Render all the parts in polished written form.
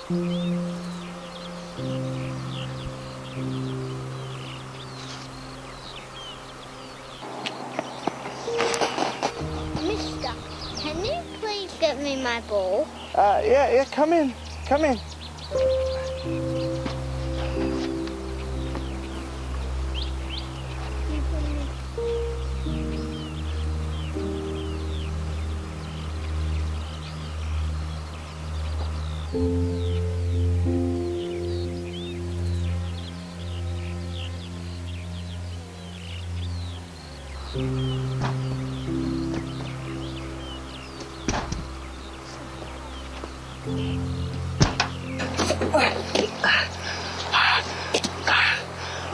Mister, can you please get me my ball? Yeah, come in.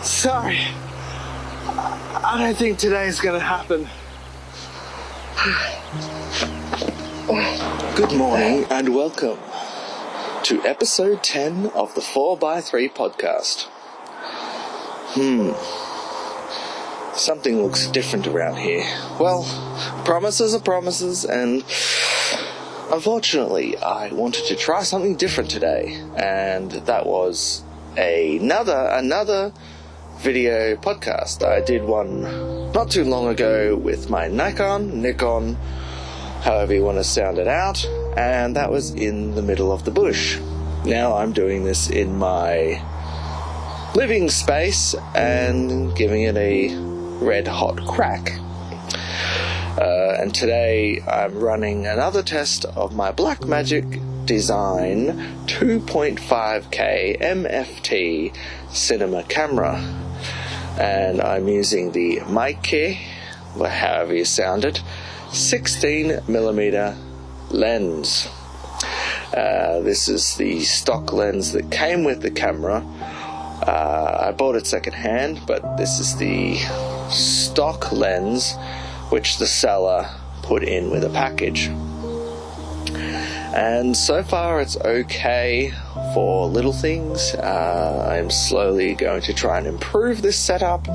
Sorry, I don't think today's gonna happen. Good morning and welcome to episode 10 of the 4x3 podcast. Something looks different around here. Well, promises are promises, and unfortunately I wanted to try something different today, and that was another video podcast. I did one not too long ago with my Nikon, however you want to sound it out, and that was in the middle of the bush. Now I'm doing this in my living space and giving it a red hot crack. And today I'm running another test of my Blackmagic Design 2.5K MFT cinema camera, and I'm using the Meike, however you sound it, 16mm lens. This is the stock lens that came with the camera. I bought it secondhand, but this is the stock lens which the seller put in with a package. And so far it's okay for little things. I'm slowly going to try and improve this setup,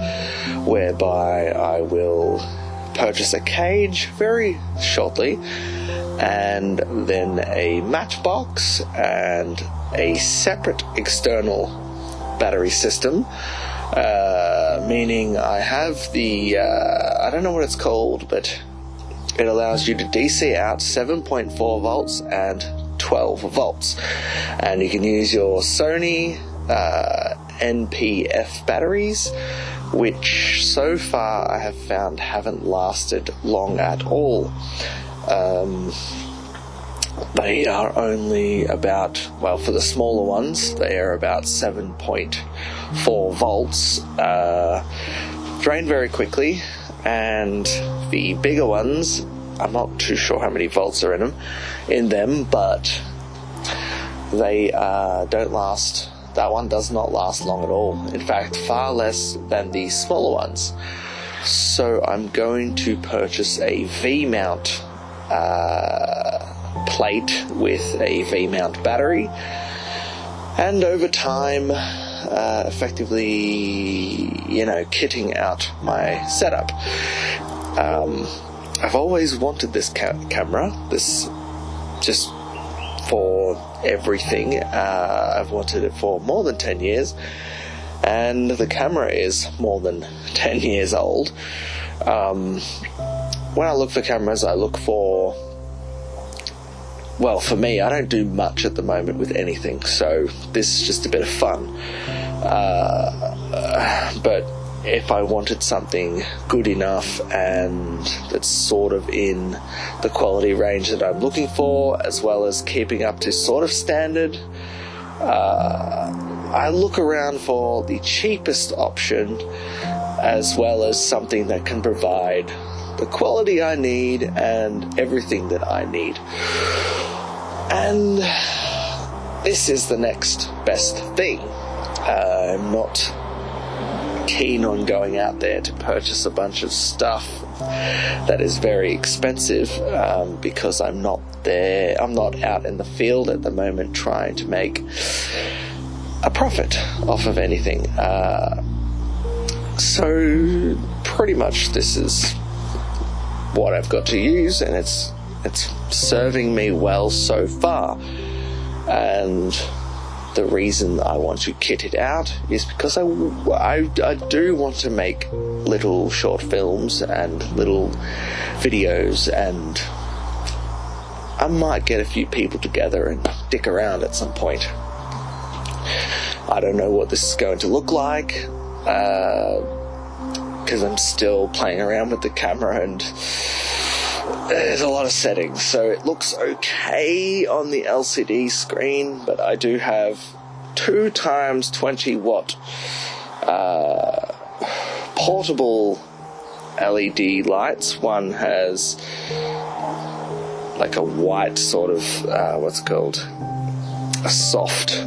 whereby I will purchase a cage very shortly, and then a matchbox and a separate external battery system, meaning I have the I don't know what it's called, but it allows you to DC out 7.4 volts and 12 volts, and you can use your Sony NPF batteries, which so far I have found haven't lasted long at all. They are only about, well, for the smaller ones, they are about 7.4 volts, drain very quickly, and the bigger ones, I'm not too sure how many volts are in them, but they don't last. That one does not last long at all. In fact, far less than the smaller ones. So I'm going to purchase a V-mount plate with a V-mount battery, and over time effectively, kitting out my setup. I've always wanted this camera, this just for everything. I've wanted it for more than 10 years, and the camera is more than 10 years old. When I look for cameras, I look for, well, for me, I don't do much at the moment with anything, so this is just a bit of fun. But if I wanted something good enough and that's sort of in the quality range that I'm looking for, as well as keeping up to sort of standard, I look around for the cheapest option, as well as something that can provide the quality I need and everything that I need. And this is the next best thing. I'm not keen on going out there to purchase a bunch of stuff that is very expensive, because I'm not out in the field at the moment trying to make a profit off of anything. So pretty much this is what I've got to use, and it's serving me well so far. And the reason I want to kit it out is because I do want to make little short films and little videos, and I might get a few people together and dick around at some point. I don't know what this is going to look like, because I'm still playing around with the camera and there's a lot of settings, so it looks okay on the LCD screen, but I do have 2 times 20 watt portable LED lights. One has like a white sort of a soft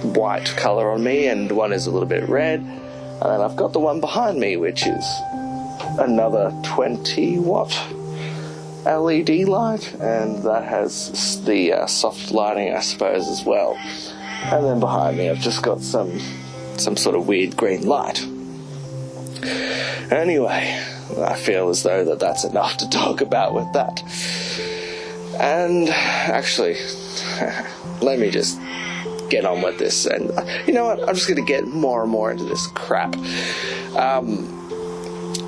white colour on me, and one is a little bit red, and then I've got the one behind me which is another 20 watt LED light, and that has the soft lighting, I suppose, as well. And then behind me I've just got some sort of weird green light. Anyway, I feel as though that's enough to talk about with that. And actually, let me just get on with this, and you know what, I'm just going to get more and more into this crap.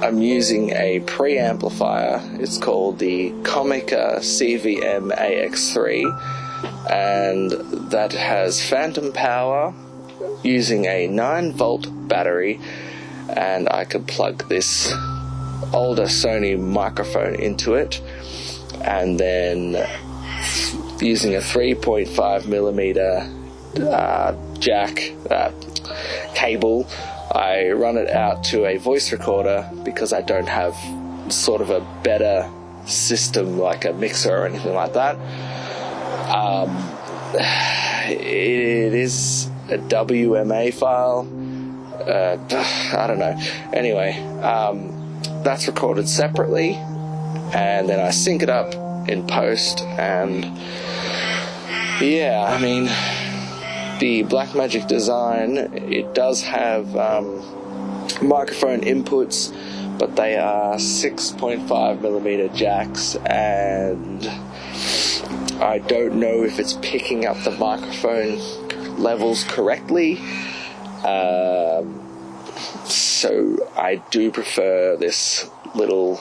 I'm using a preamplifier. It's called the Comica CVM AX3, and that has phantom power using a 9-volt battery, and I could plug this older Sony microphone into it, and then using a 3.5mm jack cable, I run it out to a voice recorder because I don't have sort of a better system like a mixer or anything like that. It is a WMA file. I don't know. Anyway, that's recorded separately, and then I sync it up in post, and yeah, I mean, the Blackmagic design, it does have microphone inputs, but they are 6.5mm jacks, and I don't know if it's picking up the microphone levels correctly. So I do prefer this little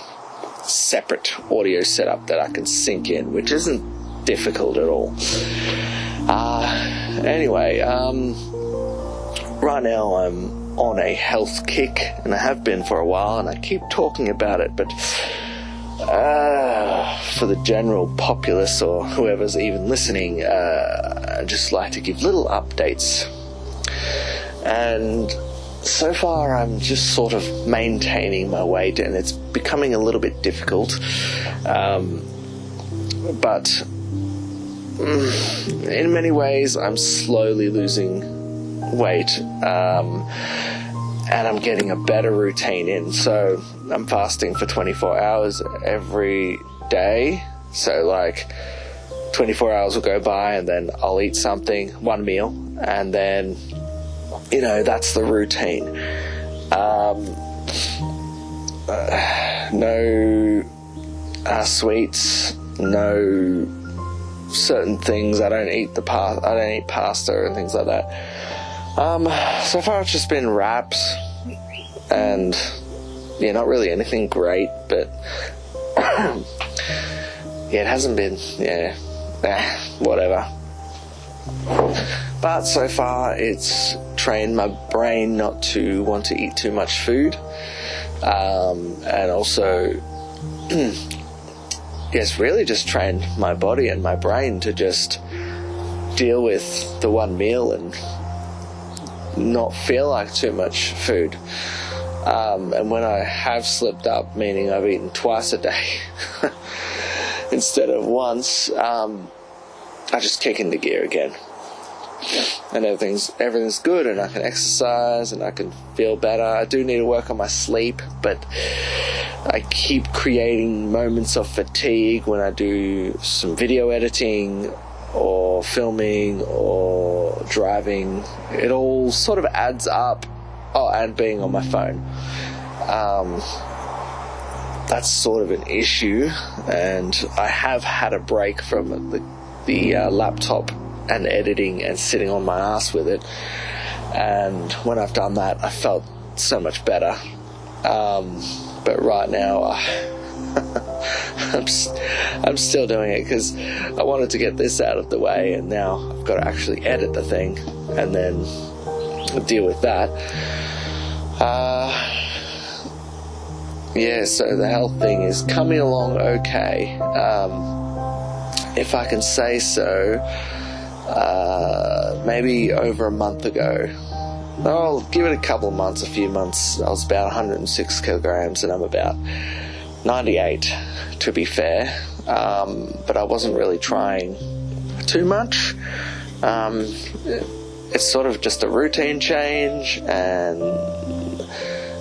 separate audio setup that I can sync in, which isn't difficult at all. Anyway, right now I'm on a health kick, and I have been for a while, and I keep talking about it, but for the general populace or whoever's even listening, I just like to give little updates. And so far I'm just sort of maintaining my weight, and it's becoming a little bit difficult, but in many ways I'm slowly losing weight, and I'm getting a better routine in. So I'm fasting for 24 hours every day, so like 24 hours will go by, and then I'll eat something, one meal, and then, you know, that's the routine. No sweets, no certain things. I don't eat pasta and things like that. So far it's just been wraps, and yeah, not really anything great, but yeah, it hasn't been, whatever. But so far it's trained my brain not to want to eat too much food, and also it's really just trained my body and my brain to just deal with the one meal and not feel like too much food. And when I have slipped up, meaning I've eaten twice a day instead of once, I just kick into gear again, and everything's good, and I can exercise and I can feel better. I do need to work on my sleep, but I keep creating moments of fatigue when I do some video editing or filming or driving. It all sort of adds up. Oh, and being on my phone. That's sort of an issue, and I have had a break from the laptop and editing and sitting on my ass with it. And when I've done that, I felt so much better. But right now, I'm still doing it because I wanted to get this out of the way, and now I've got to actually edit the thing and then deal with that. So the health thing is coming along okay, if I can say so. Maybe over a month ago, I'll give it a couple of months, a few months, I was about 106 kilograms, and I'm about 98, to be fair, but I wasn't really trying too much. It's sort of just a routine change and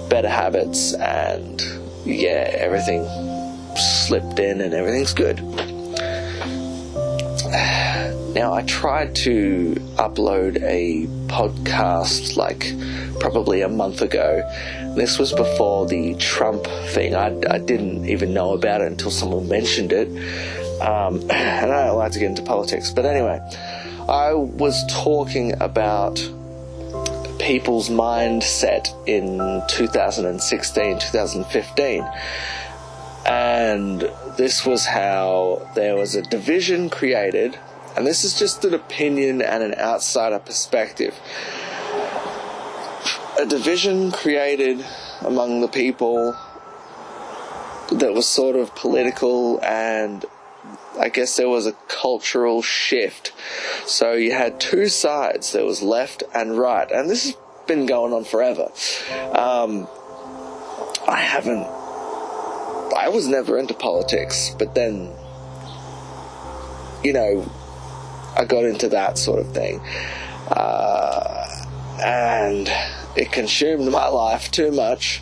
better habits, and everything slipped in and everything's good. Now, I tried to upload a podcast probably a month ago. This was before the Trump thing. I didn't even know about it until someone mentioned it. And I don't like to get into politics, but anyway, I was talking about people's mindset in 2016, 2015. And this was how there was a division created, and this is just an opinion and an outsider perspective. A division created among the people that was sort of political, and I guess there was a cultural shift. So you had two sides. There was left and right, and this has been going on forever. I was never into politics, but then, I got into that sort of thing. And it consumed my life too much.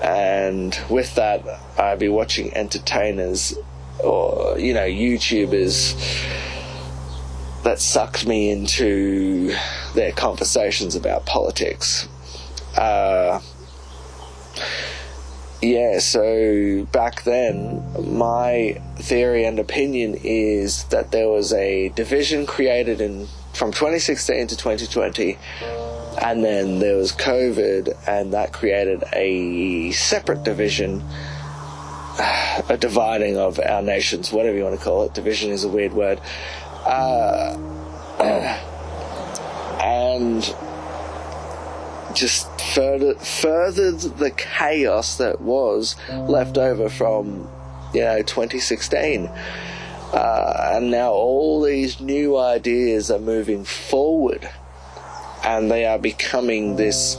And with that, I'd be watching entertainers or, YouTubers that sucked me into their conversations about politics. So back then, my theory and opinion is that there was a division created from 2016 to 2020, and then there was COVID, and that created a separate division, a dividing of our nations, whatever you want to call it. Division is a weird word. And just furthered the chaos that was left over from 2016, and now all these new ideas are moving forward, and they are becoming this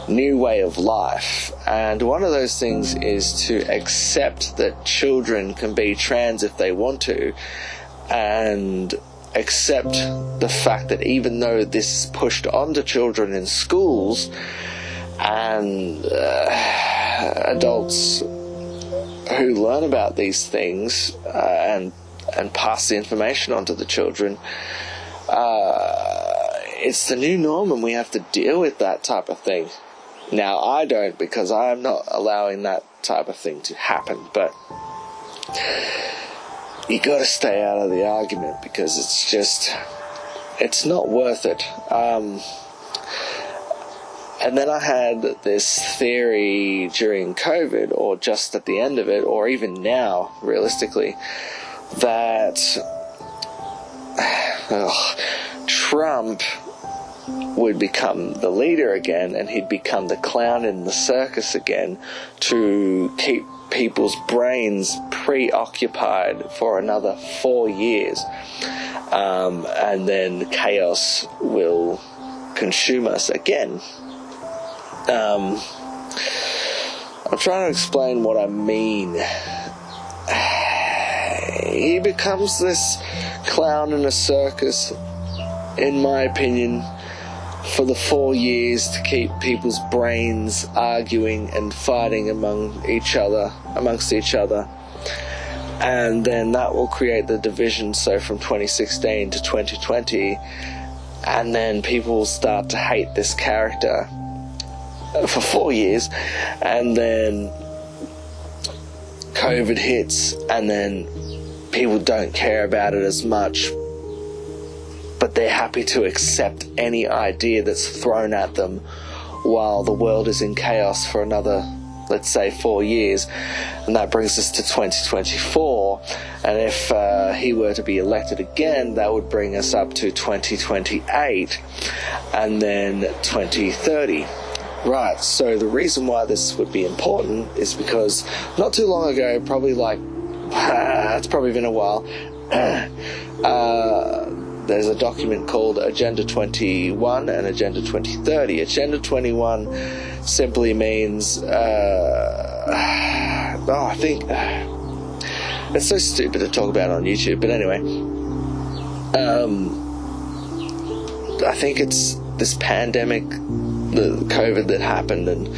new way of life. And one of those things is to accept that children can be trans if they want to, and accept the fact that even though this is pushed onto children in schools, and adults who learn about these things and pass the information on to the children, it's the new norm, and we have to deal with that type of thing. Now, I don't, because I'm not allowing that type of thing to happen, but you got to stay out of the argument, because it's not worth it. And then I had this theory during COVID, or just at the end of it, or even now, realistically, that Trump would become the leader again, and he'd become the clown in the circus again to keep people's brains preoccupied for another 4 years, and then chaos will consume us again. I'm trying to explain what I mean. He becomes this clown in a circus, in my opinion, for the 4 years to keep people's brains arguing and fighting amongst each other, and then that will create the division. So from 2016 to 2020, and then people will start to hate this character for 4 years, and then COVID hits, and then people don't care about it as much, but they're happy to accept any idea that's thrown at them while the world is in chaos for another, let's say, 4 years. And that brings us to 2024, and if he were to be elected again, that would bring us up to 2028 and then 2030. Right, so the reason why this would be important is because not too long ago, probably like, it's probably been a while, there's a document called Agenda 21 and Agenda 2030. Agenda 21 simply means, I think, it's so stupid to talk about on YouTube, but anyway, I think it's this pandemic, the COVID that happened, and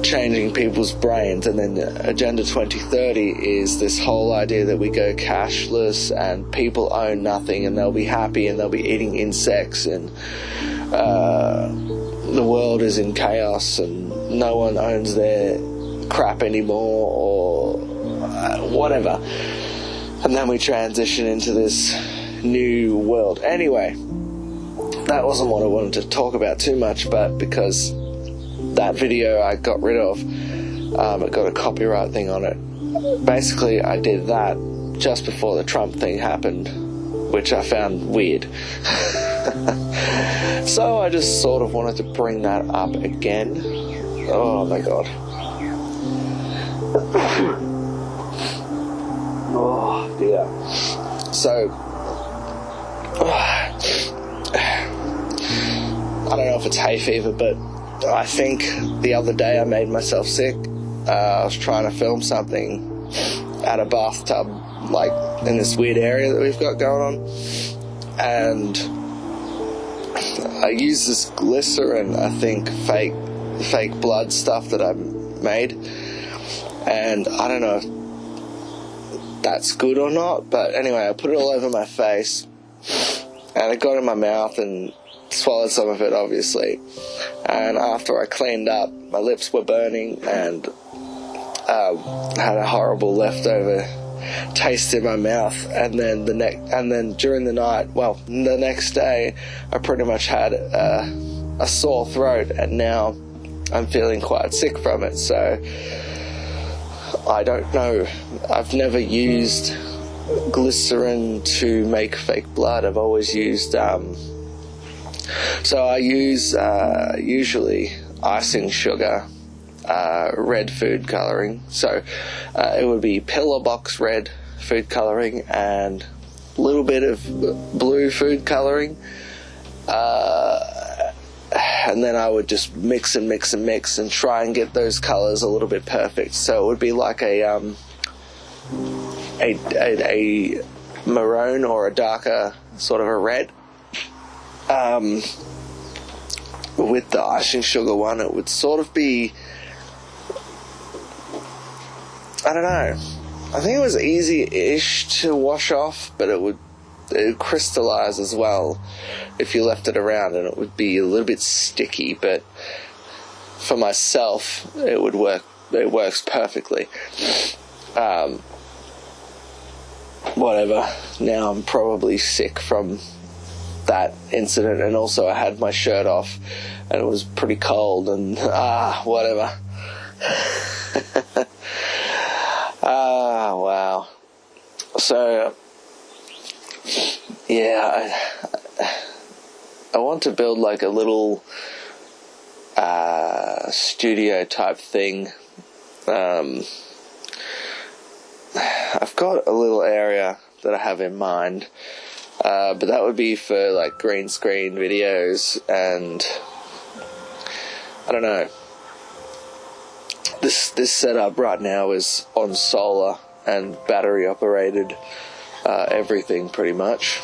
changing people's brains. And then Agenda 2030 is this whole idea that we go cashless and people own nothing and they'll be happy and they'll be eating insects, and the world is in chaos and no one owns their crap anymore, or whatever. And then we transition into this new world. Anyway, that wasn't what I wanted to talk about too much, but because that video I got rid of, it got a copyright thing on it. Basically, I did that just before the Trump thing happened, which I found weird. So I just sort of wanted to bring that up again. Oh my god. Oh dear. So, I don't know if it's hay fever, but I think the other day I made myself sick. I was trying to film something at a bathtub, like in this weird area that we've got going on, and I used this glycerin, I think fake blood stuff that I made, and I don't know if that's good or not, but anyway, I put it all over my face, and it got in my mouth and swallowed some of it, obviously. And after I cleaned up, my lips were burning and had a horrible leftover taste in my mouth. And then during the night, the next day, I pretty much had a sore throat, and now I'm feeling quite sick from it. So I don't know. I've never used glycerin to make fake blood. I've always used so I use usually icing sugar, red food colouring. So it would be pillar box red food colouring and a little bit of blue food colouring. And then I would just mix and try and get those colours a little bit perfect. So it would be like a maroon or a darker sort of a red. With the icing sugar one, it would sort of be, I don't know, I think it was easy-ish to wash off, but it would crystallize as well if you left it around, and it would be a little bit sticky, but for myself, it would work. It works perfectly. Whatever. Now I'm probably sick from that incident, and also I had my shirt off and it was pretty cold, and whatever. Wow. So yeah, I want to build like a little studio type thing. I've got a little area that I have in mind, but that would be for like green screen videos, and I don't know. This setup right now is on solar and battery operated, everything pretty much,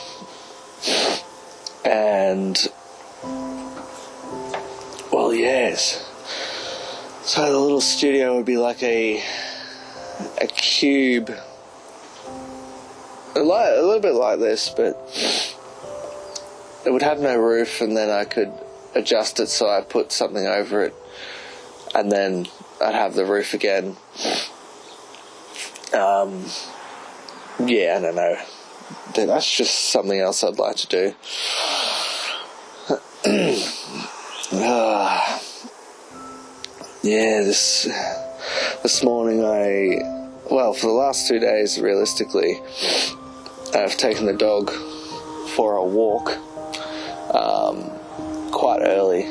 and well, yes. So the little studio would be like a cube, a little bit like this, but it would have no roof, and then I could adjust it so I put something over it, and then I'd have the roof again. Yeah, I don't know. that's just something else I'd like to do. Yeah, this morning for the last 2 days, realistically, I've taken the dog for a walk quite early.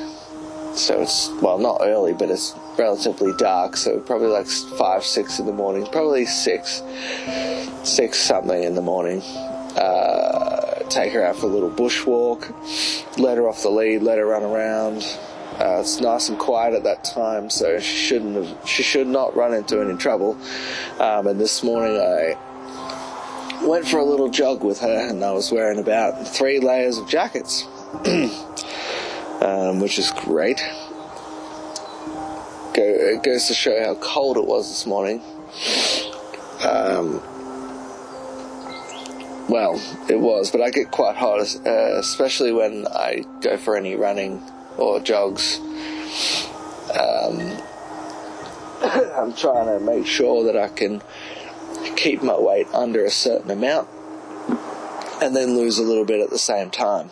So it's, not early, but it's relatively dark, so probably like 5, 6 in the morning, probably 6 something in the morning. Take her out for a little bushwalk, let her off the lead, let her run around. It's nice and quiet at that time, so she should not run into any trouble. And this morning I went for a little jog with her, and I was wearing about 3 layers of jackets, which is great. It goes to show how cold it was this morning. It was, but I get quite hot, especially when I go for any running or jogs. I'm trying to make sure that I can keep my weight under a certain amount and then lose a little bit at the same time.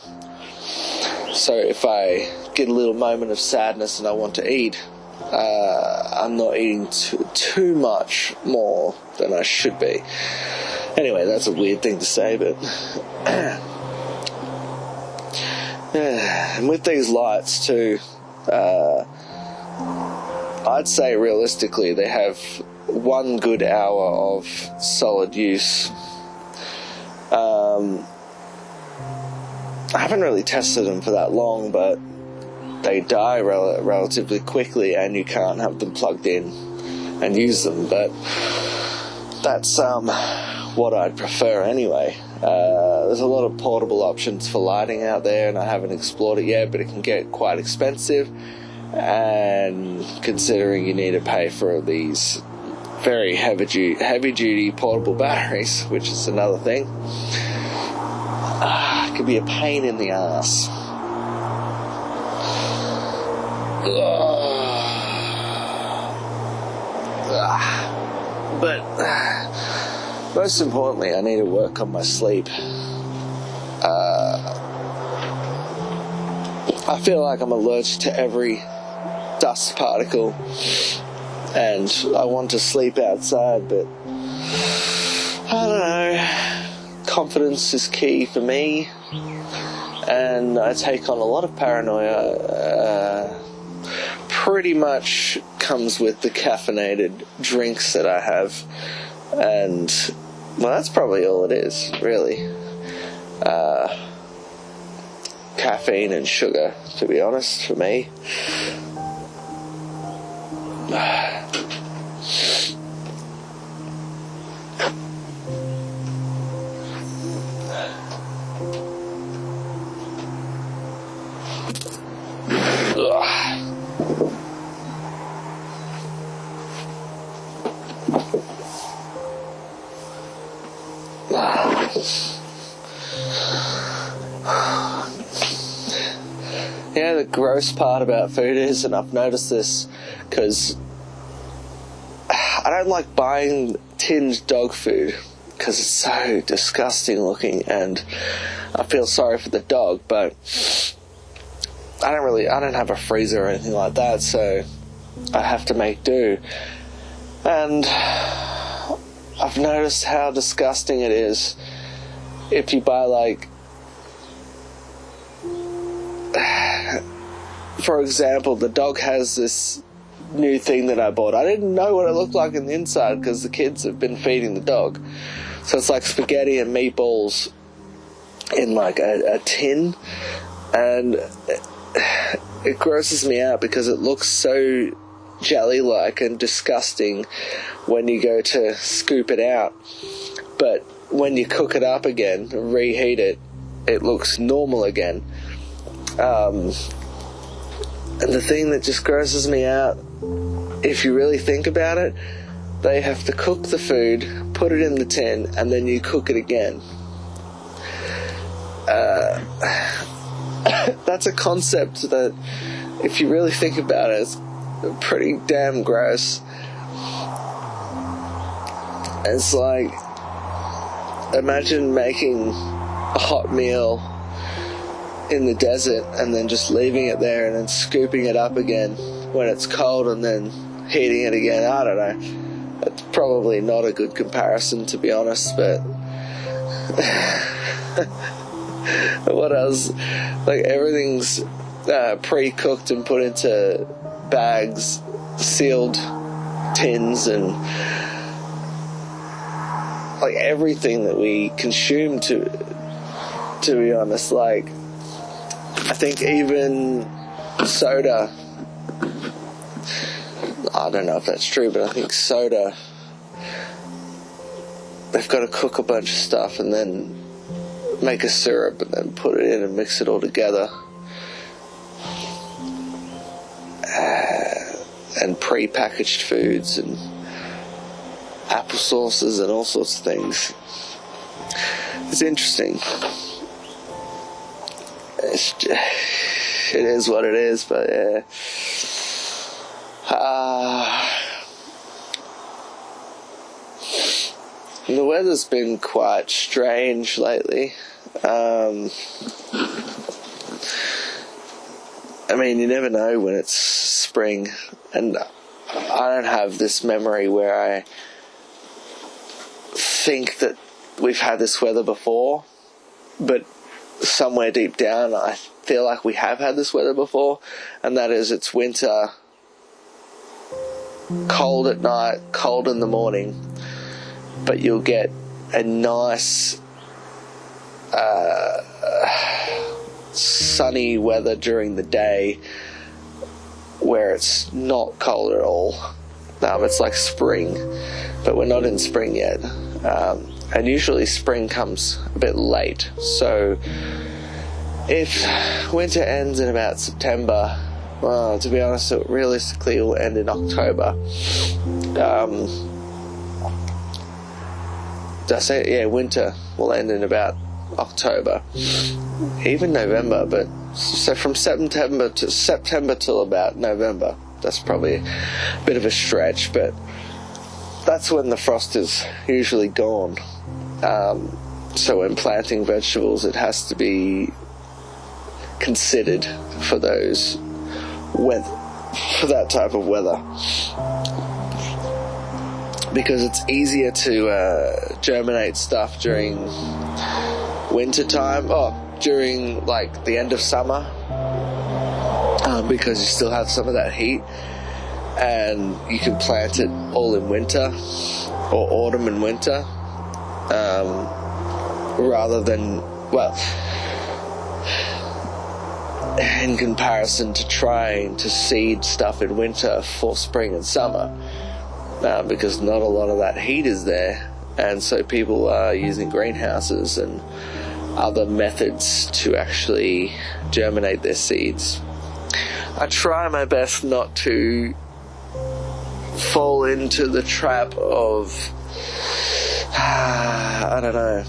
So if I get a little moment of sadness and I want to eat, I'm not eating too much more than I should be. Anyway, that's a weird thing to say, but and with these lights too, I'd say realistically they have 1 good hour of solid use. I haven't really tested them for that long, but they die relatively quickly, and you can't have them plugged in and use them. But that's what I'd prefer anyway. There's a lot of portable options for lighting out there, and I haven't explored it yet, but it can get quite expensive, and considering you need to pay for these very heavy duty portable batteries, which is another thing, it can be a pain in the ass. But most importantly, I need to work on my sleep. I feel like I'm allergic to every dust particle, and I want to sleep outside, but I don't know. Confidence is key for me, and I take on a lot of paranoia. Pretty much comes with the caffeinated drinks that I have, and that's probably all it is, really. Caffeine and sugar, to be honest, for me. Yeah, the gross part about food is, and I've noticed this because I don't like buying tinned dog food because it's so disgusting looking, and I feel sorry for the dog, but I don't have a freezer or anything like that, so I have to make do. And I've noticed how disgusting it is if you buy, like, for example, the dog has this new thing that I bought. I didn't know what it looked like in the inside because the kids have been feeding the dog. So it's like spaghetti and meatballs in like a tin, and it grosses me out because it looks so jelly-like and disgusting when you go to scoop it out. But when you cook it up again, reheat it, it looks normal again. And the thing that just grosses me out, if you really think about it, they have to cook the food, put it in the tin, and then you cook it again. That's a concept that, if you really think about it, is pretty damn gross. It's like, imagine making a hot meal in the desert and then just leaving it there and then scooping it up again when it's cold and then heating it again. I don't know. It's probably not a good comparison, to be honest, but what else? Like, everything's pre-cooked and put into bags, sealed tins, and like everything that we consume, to be honest. Like, I think even soda, I don't know if that's true, but I think soda, they've got to cook a bunch of stuff and then make a syrup and then put it in and mix it all together, and pre-packaged foods and applesauces and all sorts of things. It's interesting. It is what it is, but yeah. The weather's been quite strange lately. I mean, you never know when it's spring, and I don't have this memory where I think that we've had this weather before, but somewhere deep down I feel like we have had this weather before, and that is, it's winter, cold at night, cold in the morning, but you'll get a nice sunny weather during the day where it's not cold at all. It's like spring, but we're not in spring yet, and usually spring comes a bit late. So if winter ends in about September, well, to be honest, it realistically will end in October. Did I say it? Yeah, winter will end in about October, even November, but so from September till about November. That's probably a bit of a stretch, but that's when the frost is usually gone. So when planting vegetables, it has to be considered for those for that type of weather, because it's easier to germinate stuff during winter time, during like the end of summer, because you still have some of that heat, and you can plant it all in winter or autumn and winter, rather than, well, in comparison to trying to seed stuff in winter for spring and summer, because not a lot of that heat is there, and so people are using greenhouses and other methods to actually germinate their seeds. I try my best not to fall into the trap of, I don't know,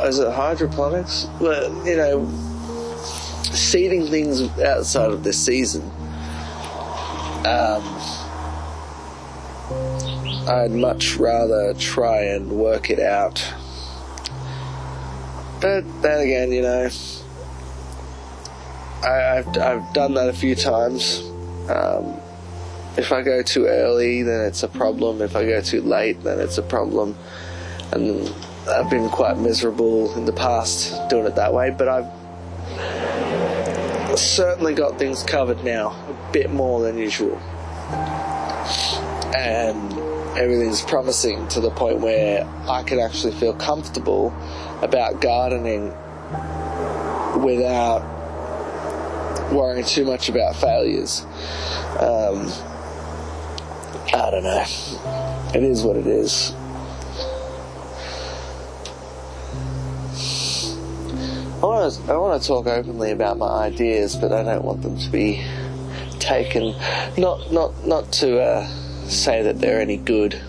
is it hydroponics? Well, seeding things outside of the season. I'd much rather try and work it out. But then again, I've done that a few times. If I go too early, then it's a problem. If I go too late, then it's a problem. And I've been quite miserable in the past doing it that way, but I've certainly got things covered now, a bit more than usual. And everything's promising to the point where I can actually feel comfortable about gardening without worrying too much about failures. I don't know. It is what it is. I want to talk openly about my ideas, but I don't want them to be taken, not to say that they're any good.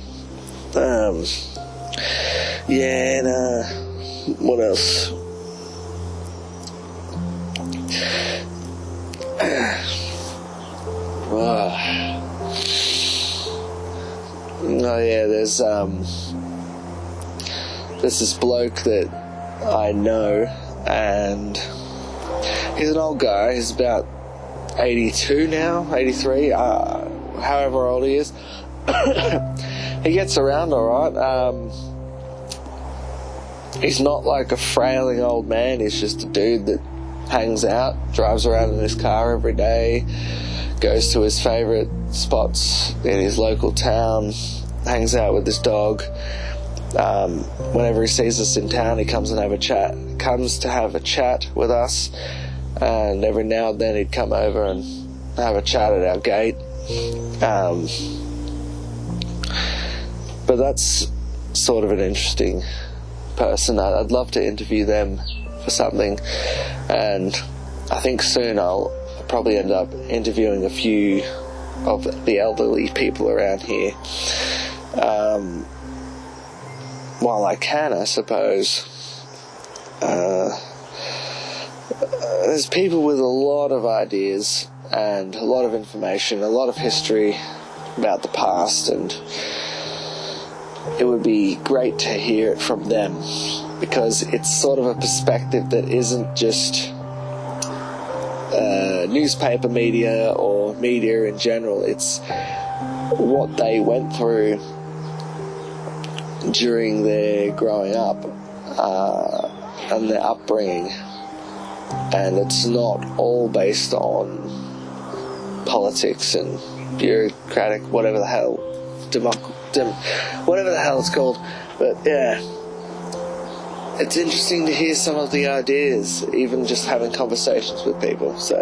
What else? There's there's this bloke that I know, and he's an old guy. He's about 82 now, 83, however old he is. He gets around alright. He's not like a frailing old man. He's just a dude that hangs out, drives around in his car every day, goes to his favourite spots in his local town, hangs out with his dog. Whenever he sees us in town, he comes to have a chat with us, and every now and then he'd come over and have a chat at our gate. But that's sort of an interesting person. I'd love to interview them for something, and I think soon I'll probably end up interviewing a few of the elderly people around here. While I can, I suppose. There's people with a lot of ideas and a lot of information, a lot of history about the past, and it would be great to hear it from them, because it's sort of a perspective that isn't just newspaper media or media in general. It's what they went through during their growing up and their upbringing, and it's not all based on politics and bureaucratic whatever the hell it's called. But yeah, it's interesting to hear some of the ideas, even just having conversations with people. So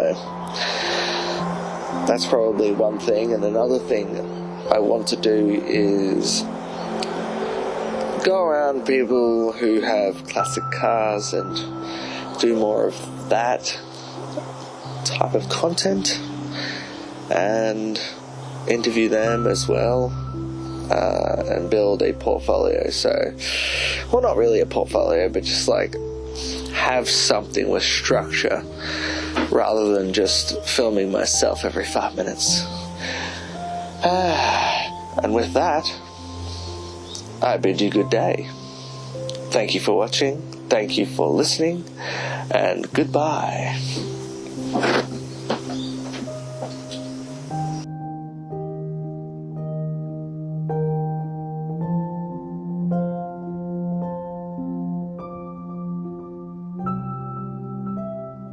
that's probably one thing. And another thing I want to do is go around people who have classic cars and do more of that type of content and interview them as well, and build a portfolio. So, well, not really a portfolio, but just like have something with structure rather than just filming myself every 5 minutes. And with that, I bid you good day. Thank you for watching, thank you for listening, and goodbye.